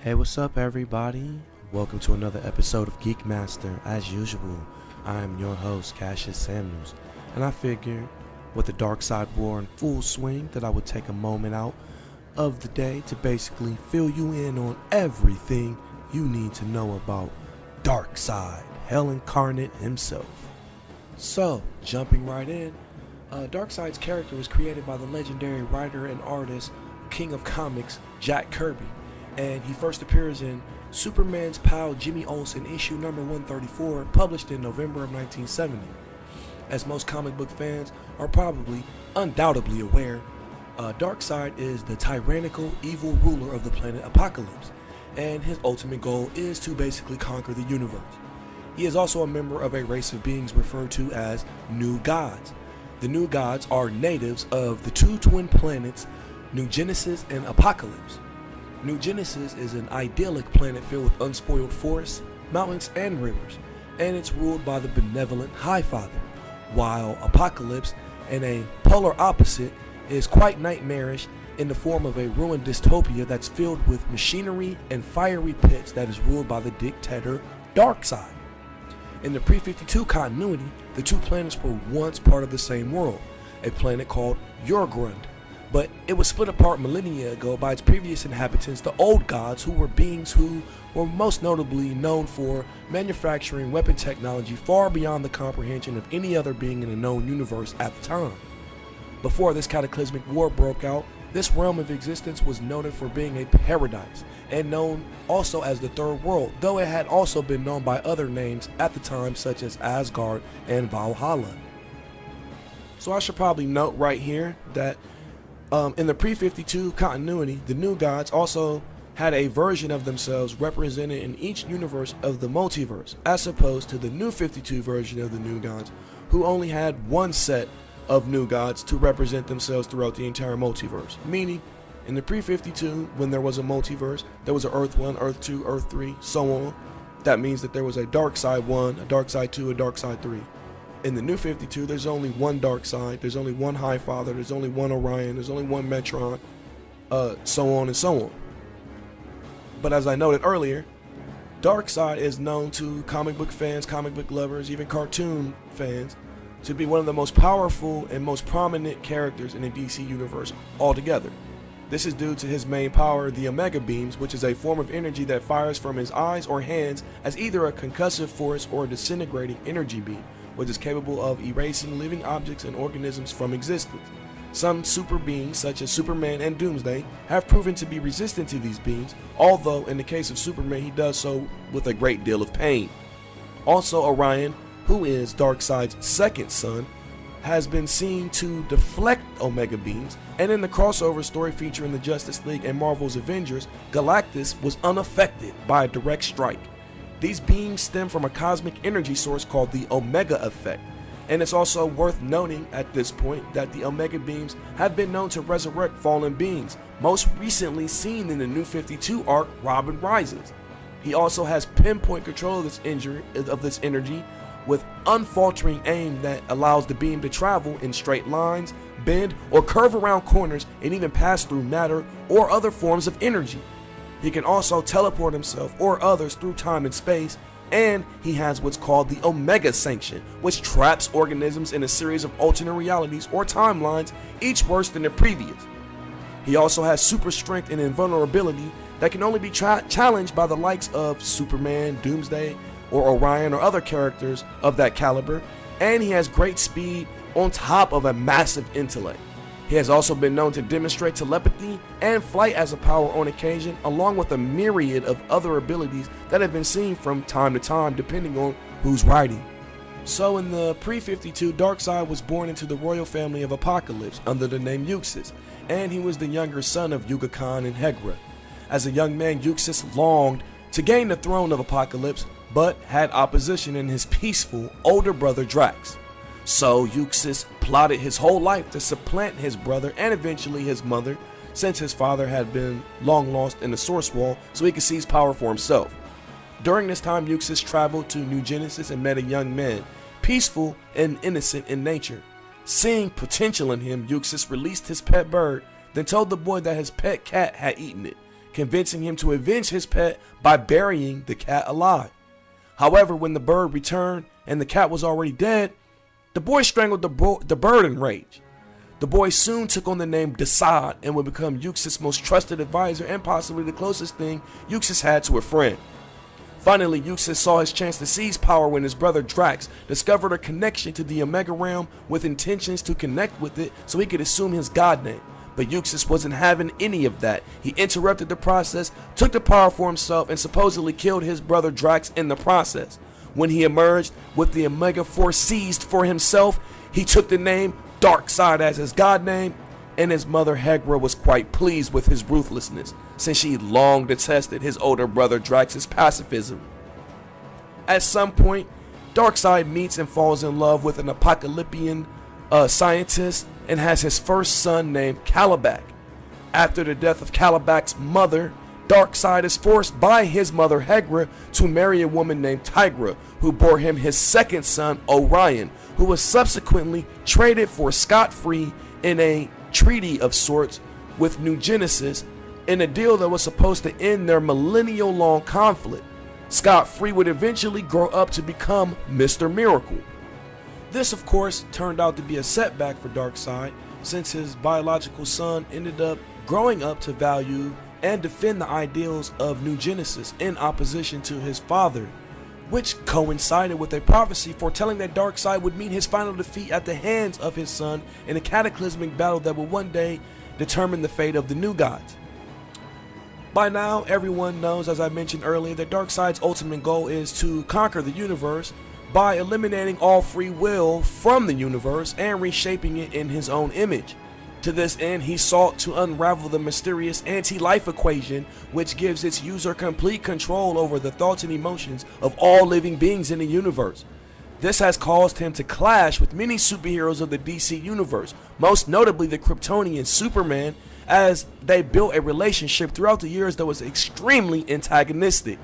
Hey, what's up, everybody? Welcome to another episode of Geek Master. As usual, I am your host, Cassius Samuels, and I figured with the Darkseid war in full swing that I would take a moment out of the day to basically fill you in on everything you need to know about Darkseid, Hell Incarnate himself. So, jumping right in, Darkseid's character was created by the legendary writer and artist, King of Comics, Jack Kirby. And he first appears in Superman's pal Jimmy Olsen issue number 134, published in November of 1970. As most comic book fans are probably undoubtedly aware, Darkseid is the tyrannical, evil ruler of the planet Apocalypse, and his ultimate goal is to basically conquer the universe. He is also a member of a race of beings referred to as New Gods. The New Gods are natives of the two twin planets, New Genesis and Apocalypse. New Genesis is an idyllic planet filled with unspoiled forests, mountains, and rivers, and it's ruled by the benevolent High Father, while Apocalypse, in a polar opposite, is quite nightmarish in the form of a ruined dystopia that's filled with machinery and fiery pits that is ruled by the dictator Darkseid. In the pre-52 continuity, the two planets were once part of the same world, a planet called Yorgrund. But it was split apart millennia ago by its previous inhabitants, the Old Gods, who were beings who were most notably known for manufacturing weapon technology far beyond the comprehension of any other being in the known universe at the time. Before this cataclysmic war broke out, this realm of existence was noted for being a paradise, and known also as the Third World, though it had also been known by other names at the time, such as Asgard and Valhalla. So I should probably note right here that in the pre-52 continuity, the New Gods also had a version of themselves represented in each universe of the multiverse, as opposed to the New 52 version of the New Gods, who only had one set of New Gods to represent themselves throughout the entire multiverse. Meaning, in the pre-52, when there was a multiverse, there was an Earth 1, Earth 2, Earth 3, so on. That means that there was a Darkseid 1, a Darkseid 2, a Darkseid 3. In the New 52, there's only one Darkseid, there's only one High Father, there's only one Orion, there's only one Metron, so on and so on. But as I noted earlier, Darkseid is known to comic book fans, comic book lovers, even cartoon fans, to be one of the most powerful and most prominent characters in the DC universe altogether. This is due to his main power, the Omega Beams, which is a form of energy that fires from his eyes or hands as either a concussive force or a disintegrating energy beam, which is capable of erasing living objects and organisms from existence. Some super beings, such as Superman and Doomsday, have proven to be resistant to these beams, although in the case of Superman he does so with a great deal of pain. Also, Orion, who is Darkseid's second son, has been seen to deflect Omega Beams, and in the crossover story featuring the Justice League and Marvel's Avengers, Galactus was unaffected by a direct strike. These beams stem from a cosmic energy source called the Omega Effect, and it's also worth noting at this point that the Omega Beams have been known to resurrect fallen beings, most recently seen in the New 52 arc Robin Rises. He also has pinpoint control of this energy with unfaltering aim that allows the beam to travel in straight lines, bend, or curve around corners, and even pass through matter or other forms of energy. He can also teleport himself or others through time and space, and he has what's called the Omega Sanction, which traps organisms in a series of alternate realities or timelines, each worse than the previous. He also has super strength and invulnerability that can only be challenged by the likes of Superman, Doomsday, or Orion, or other characters of that caliber, and he has great speed on top of a massive intellect. He has also been known to demonstrate telepathy and flight as a power on occasion, along with a myriad of other abilities that have been seen from time to time depending on who's writing. So in the pre-52, Darkseid was born into the royal family of Apocalypse under the name Euxis, and he was the younger son of Yuga Khan and Hegra. As a young man, Euxis longed to gain the throne of Apocalypse, but had opposition in his peaceful older brother Drax. So Euxis plotted his whole life to supplant his brother and eventually his mother, since his father had been long lost in the Source Wall, so he could seize power for himself. During this time, Euxis traveled to New Genesis and met a young man, peaceful and innocent in nature. Seeing potential in him, Euxis released his pet bird, then told the boy that his pet cat had eaten it. convincing him to avenge his pet by burying the cat alive. However, when the bird returned and the cat was already dead, the boy strangled the bird in rage. The boy soon took on the name Darkseid and would become Uxas' most trusted advisor and possibly the closest thing Uxas had to a friend. Finally, Uxas saw his chance to seize power when his brother Drax discovered a connection to the Omega Realm with intentions to connect with it so he could assume his god name. But Uxas wasn't having any of that. He interrupted the process, took the power for himself, and supposedly killed his brother Drax in the process. When he emerged with the Omega Force seized for himself, he took the name Darkseid as his god name, and his mother Hegra was quite pleased with his ruthlessness, since she long detested his older brother Drax's pacifism. At some point, Darkseid meets and falls in love with an apocalyptic scientist and has his first son named Kalibak. After the death of Kalibak's mother, Darkseid is forced by his mother Hegra to marry a woman named Tigra, who bore him his second son Orion, who was subsequently traded for scot-free in a treaty of sorts with New Genesis, in a deal that was supposed to end their millennial-long conflict. Scot-free would eventually grow up to become Mr. Miracle. This, of course, turned out to be a setback for Darkseid, since his biological son ended up growing up to value and defend the ideals of New Genesis in opposition to his father, which coincided with a prophecy foretelling that Darkseid would meet his final defeat at the hands of his son in a cataclysmic battle that would one day determine the fate of the New Gods. By now, everyone knows, as I mentioned earlier, that Darkseid's ultimate goal is to conquer the universe by eliminating all free will from the universe and reshaping it in his own image. To this end, he sought to unravel the mysterious anti-life equation, which gives its user complete control over the thoughts and emotions of all living beings in the universe. This has caused him to clash with many superheroes of the DC universe, most notably the Kryptonian Superman, as they built a relationship throughout the years that was extremely antagonistic.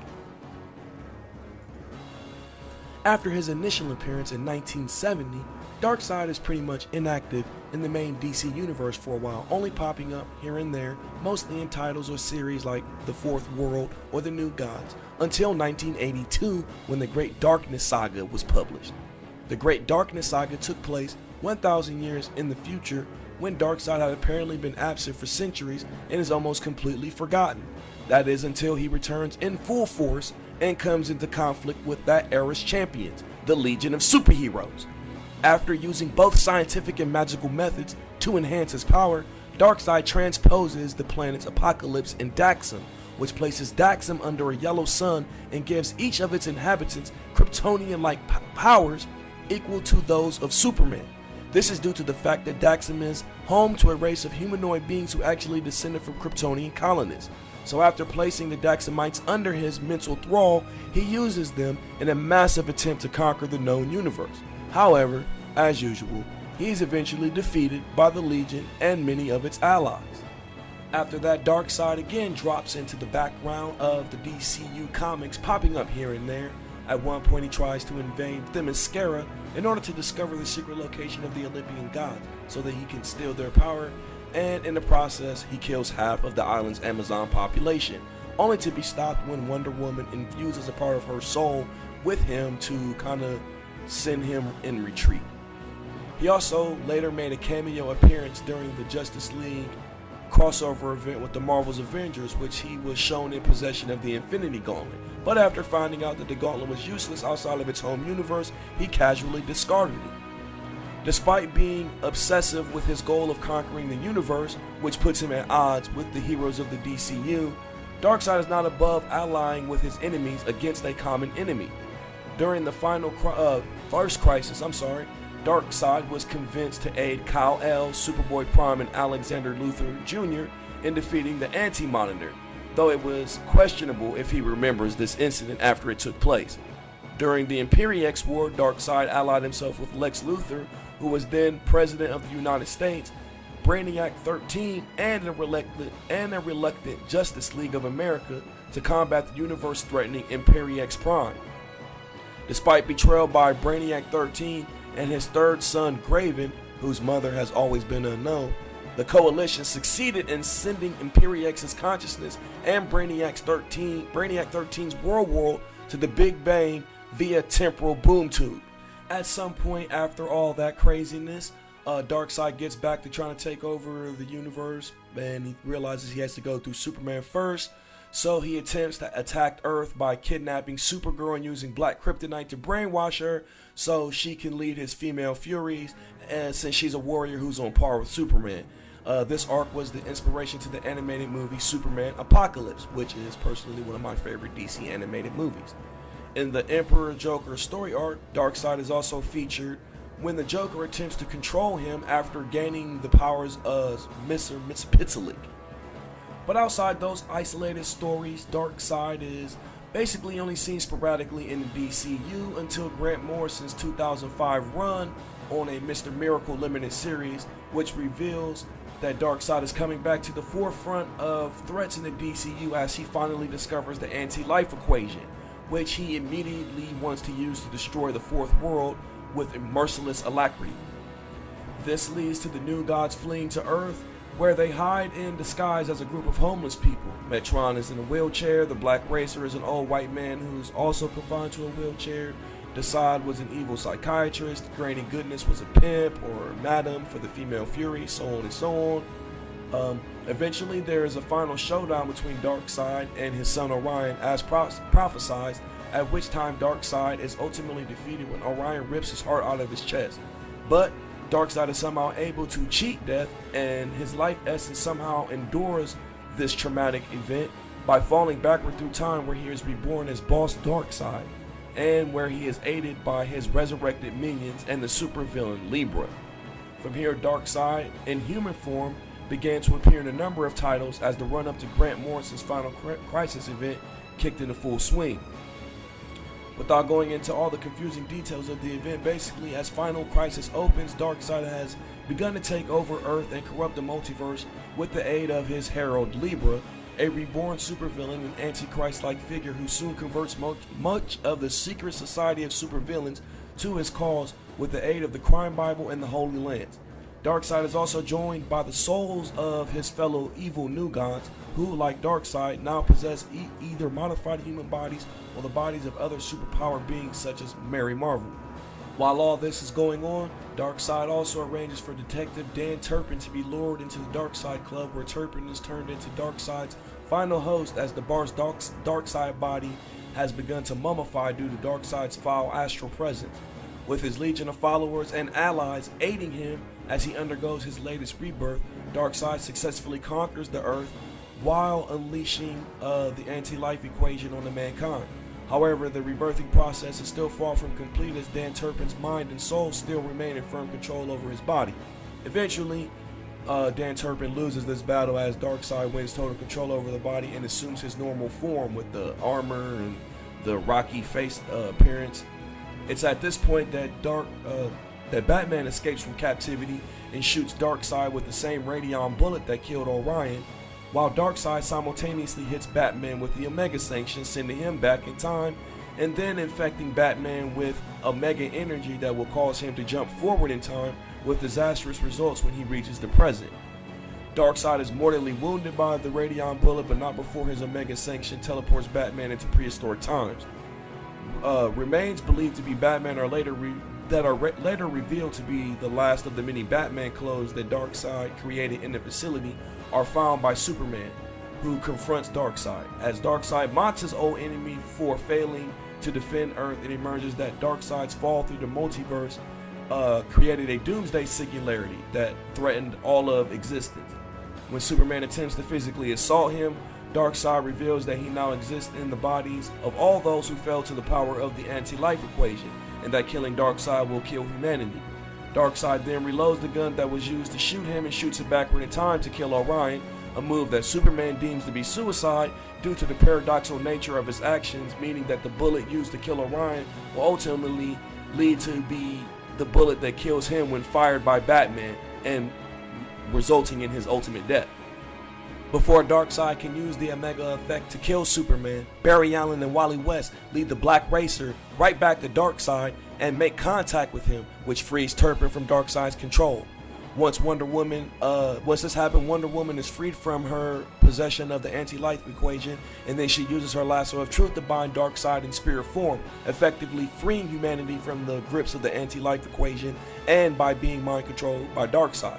After his initial appearance in 1970, Darkseid is pretty much inactive in the main DC universe for a while, only popping up here and there, mostly in titles or series like The Fourth World or The New Gods, until 1982 when the Great Darkness Saga was published. The Great Darkness Saga took place 1,000 years in the future, when Darkseid had apparently been absent for centuries and is almost completely forgotten. That is until he returns in full force and comes into conflict with that era's champions, the Legion of Superheroes. After using both scientific and magical methods to enhance his power, Darkseid transposes the planets Apocalypse and Daxam, which places Daxam under a yellow sun and gives each of its inhabitants Kryptonian-like powers equal to those of Superman. This is due to the fact that Daxam is home to a race of humanoid beings who actually descended from Kryptonian colonists. So after placing the Daxamites under his mental thrall, he uses them in a massive attempt to conquer the known universe. However, as usual, he is eventually defeated by the Legion and many of its allies. After that, Darkseid again drops into the background of the DCU comics, popping up here and there. At one point he tries to invade Themyscira in order to discover the secret location of the Olympian gods so that he can steal their power, and in the process he kills half of the island's Amazon population, only to be stopped when Wonder Woman infuses a part of her soul with him to kind of send him in retreat. He also later made a cameo appearance during the Justice League crossover event with the Marvel's Avengers, which he was shown in possession of the Infinity Gauntlet. But after finding out that the gauntlet was useless outside of its home universe, he casually discarded it. Despite being obsessive with his goal of conquering the universe, which puts him at odds with the heroes of the DCU, Darkseid is not above allying with his enemies against a common enemy. During the first crisis, Darkseid was convinced to aid Kal-El, Superboy Prime, and Alexander Luthor Jr. in defeating the Anti-Monitor, though it was questionable if he remembers this incident after it took place. During the Imperiex War, Darkseid allied himself with Lex Luthor, who was then President of the United States, Brainiac 13, and a reluctant Justice League of America to combat the universe-threatening Imperiex Prime. Despite betrayal by Brainiac 13 and his third son Graven, whose mother has always been unknown, The Coalition succeeded in sending ImperieX's consciousness and Brainiac 13's world to the Big Bang via temporal boom tube. At some point after all that craziness, Darkseid gets back to trying to take over the universe, and he realizes he has to go through Superman first. So he attempts to attack Earth by kidnapping Supergirl and using black kryptonite to brainwash her so she can lead his female Furies, and since she's a warrior who's on par with Superman. This arc was the inspiration to the animated movie Superman Apocalypse, which is personally one of my favorite DC animated movies. In the Emperor Joker story arc, Darkseid is also featured when the Joker attempts to control him after gaining the powers of Mr. Mxyzptlk. But outside those isolated stories, Darkseid is basically only seen sporadically in the DCU until Grant Morrison's 2005 run on a Mr. Miracle limited series, which reveals that Darkseid is coming back to the forefront of threats in the DCU as he finally discovers the anti-life equation, which he immediately wants to use to destroy the fourth world with a merciless alacrity. This leads to the New Gods fleeing to Earth, where they hide in disguise as a group of homeless people. Metron is in a wheelchair, the Black Racer is an old white man who's also confined to a wheelchair, Darkseid was an evil psychiatrist, Granny Goodness was a pimp or madam for the female Fury, so on and so on. Eventually there is a final showdown between Darkseid and his son Orion as prophesized, at which time Darkseid is ultimately defeated when Orion rips his heart out of his chest. But Darkseid is somehow able to cheat death, and his life essence somehow endures this traumatic event by falling backward through time, where he is reborn as Boss Darkseid, and where he is aided by his resurrected minions and the supervillain Libra. From here, Darkseid, in human form, began to appear in a number of titles as the run-up to Grant Morrison's Final Crisis event kicked into full swing. Without going into all the confusing details of the event, basically as Final Crisis opens, Darkseid has begun to take over Earth and corrupt the multiverse with the aid of his herald Libra, a reborn supervillain and antichrist-like figure who soon converts much of the secret society of supervillains to his cause with the aid of the Crime Bible and the Holy Lands. Darkseid is also joined by the souls of his fellow evil New Gods, who, like Darkseid, now possess either modified human bodies or the bodies of other superpowered beings such as Mary Marvel. While all this is going on, Darkseid also arranges for Detective Dan Turpin to be lured into the Darkseid Club, where Turpin is turned into Darkseid's final host as the bar's Darkseid body has begun to mummify due to Darkseid's foul astral presence. With his legion of followers and allies aiding him as he undergoes his latest rebirth, Darkseid successfully conquers the Earth while unleashing the anti-life equation on the mankind. However, the rebirthing process is still far from complete, as Dan Turpin's mind and soul still remain in firm control over his body. Eventually, Dan Turpin loses this battle as Darkseid wins total control over the body and assumes his normal form with the armor and the rocky face appearance. It's at this point that Batman escapes from captivity and shoots Darkseid with the same radion bullet that killed Orion, while Darkseid simultaneously hits Batman with the Omega Sanction, sending him back in time, and then infecting Batman with Omega energy that will cause him to jump forward in time, with disastrous results when he reaches the present. Darkseid is mortally wounded by the radion bullet, but not before his Omega Sanction teleports Batman into prehistoric times. Remains believed to be Batman are later revealed to be the last of the many Batman clothes that Darkseid created in the facility are found by Superman, who confronts Darkseid. As Darkseid mocks his old enemy for failing to defend Earth, it emerges that Darkseid's fall through the multiverse created a doomsday singularity that threatened all of existence. When Superman attempts to physically assault him, Darkseid reveals that he now exists in the bodies of all those who fell to the power of the anti-life equation, and that killing Darkseid will kill humanity. Darkseid then reloads the gun that was used to shoot him and shoots it backward in time to kill Orion, a move that Superman deems to be suicide due to the paradoxical nature of his actions, meaning that the bullet used to kill Orion will ultimately lead to be the bullet that kills him when fired by Batman, and resulting in his ultimate death. Before Darkseid can use the Omega effect to kill Superman, Barry Allen and Wally West lead the Black Racer right back to Darkseid and make contact with him, which frees Turpin from Darkseid's control. Once this happened, Wonder Woman is freed from her possession of the anti-life equation, and then she uses her lasso of truth to bind Darkseid in spirit form, effectively freeing humanity from the grips of the anti-life equation and by being mind controlled by Darkseid.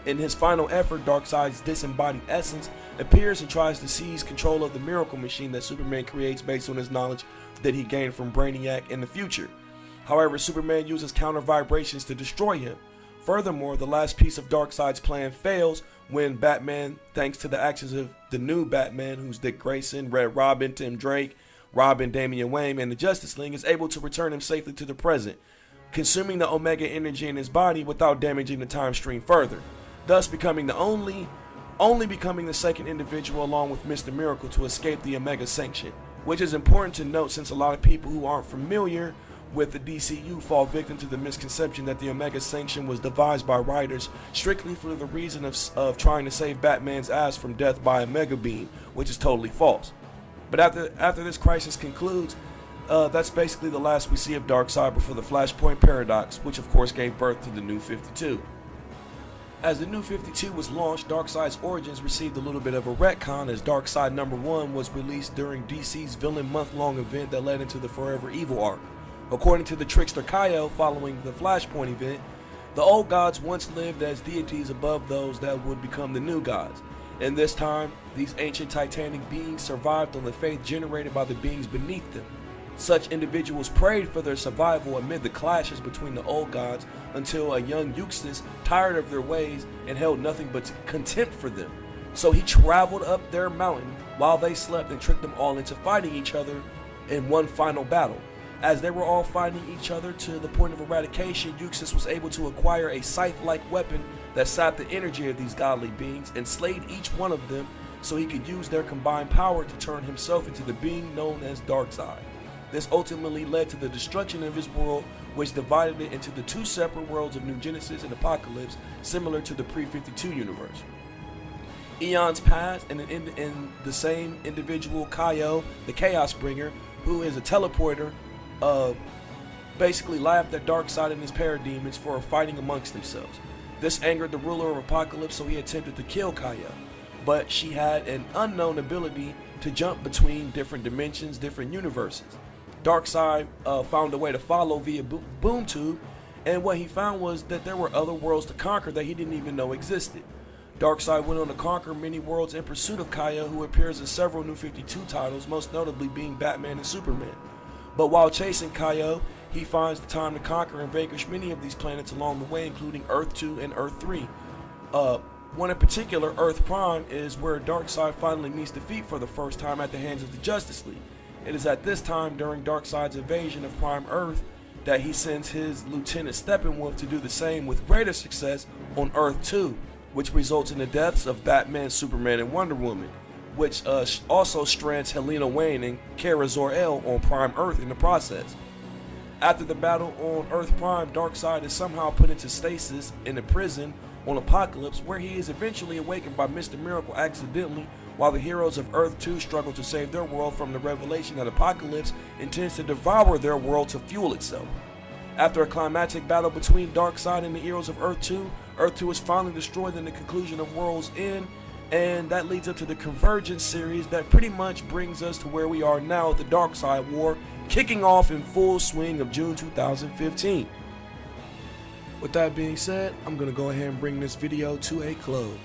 In his final effort, Darkseid's disembodied essence appears and tries to seize control of the miracle machine that Superman creates based on his knowledge that he gained from Brainiac in the future. However, Superman uses counter vibrations to destroy him. Furthermore, the last piece of Darkseid's plan fails when Batman, thanks to the actions of the new Batman, who's Dick Grayson, Red Robin, Tim Drake, Robin, Damian Wayne, and the Justice League, is able to return him safely to the present, consuming the Omega energy in his body without damaging the time stream further, thus becoming only becoming the second individual along with Mr. Miracle to escape the Omega Sanction, which is important to note since a lot of people who aren't familiar with the DCU fall victim to the misconception that the Omega Sanction was devised by writers strictly for the reason of trying to save Batman's ass from death by a Mega Beam, which is totally false. But after this crisis concludes, that's basically the last we see of Darkseid before the Flashpoint Paradox, which of course gave birth to the New 52. As the New 52 was launched, Darkseid's origins received a little bit of a retcon as Darkseid #1 was released during DC's villain month-long event that led into the Forever Evil arc. According to the trickster Kyle, following the Flashpoint event, the old gods once lived as deities above those that would become the new gods. In this time, these ancient titanic beings survived on the faith generated by the beings beneath them. Such individuals prayed for their survival amid the clashes between the old gods until a young Eustace tired of their ways and held nothing but contempt for them. So he traveled up their mountain while they slept and tricked them all into fighting each other in one final battle. As they were all fighting each other to the point of eradication, Eustace was able to acquire a scythe-like weapon that sapped the energy of these godly beings and slayed each one of them so he could use their combined power to turn himself into the being known as Darkseid. This ultimately led to the destruction of his world, which divided it into the two separate worlds of New Genesis and Apocalypse, similar to the pre-52 universe. Eons passed, and in the same individual, Kyle, the Chaos Bringer, who is a teleporter, basically laughed at Darkseid and his parademons for fighting amongst themselves. This angered the ruler of Apocalypse, so he attempted to kill Kyle, but she had an unknown ability to jump between different dimensions, different universes. Darkseid found a way to follow via boom tube, and what he found was that there were other worlds to conquer that he didn't even know existed. Darkseid went on to conquer many worlds in pursuit of Kyle, who appears in several New 52 titles, most notably being Batman and Superman. But while chasing Kyle, he finds the time to conquer and vanquish many of these planets along the way, including Earth 2 and Earth 3. One in particular, Earth Prime, is where Darkseid finally meets defeat for the first time at the hands of the Justice League. It is at this time, during Darkseid's invasion of Prime Earth, that he sends his Lieutenant Steppenwolf to do the same with greater success on Earth 2, which results in the deaths of Batman, Superman, and Wonder Woman, which also strands Helena Wayne and Kara Zor-El on Prime Earth in the process. After the battle on Earth Prime, Darkseid is somehow put into stasis in a prison on Apocalypse, where he is eventually awakened by Mr. Miracle accidentally, while the heroes of Earth 2 struggle to save their world from the revelation that Apocalypse intends to devour their world to fuel itself. After a climactic battle between Darkseid and the heroes of Earth 2 is finally destroyed in the conclusion of World's End, and that leads up to the Convergence series that pretty much brings us to where we are now at the Darkseid War, kicking off in full swing of June 2015. With that being said, I'm going to go ahead and bring this video to a close.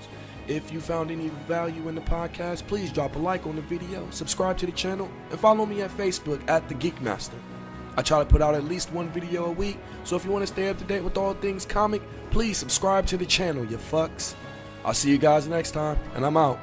If you found any value in the podcast, please drop a like on the video, subscribe to the channel, and follow me at Facebook at The Geek Master. I try to put out at least one video a week, so if you want to stay up to date with all things comic, please subscribe to the channel, you fucks. I'll see you guys next time, and I'm out.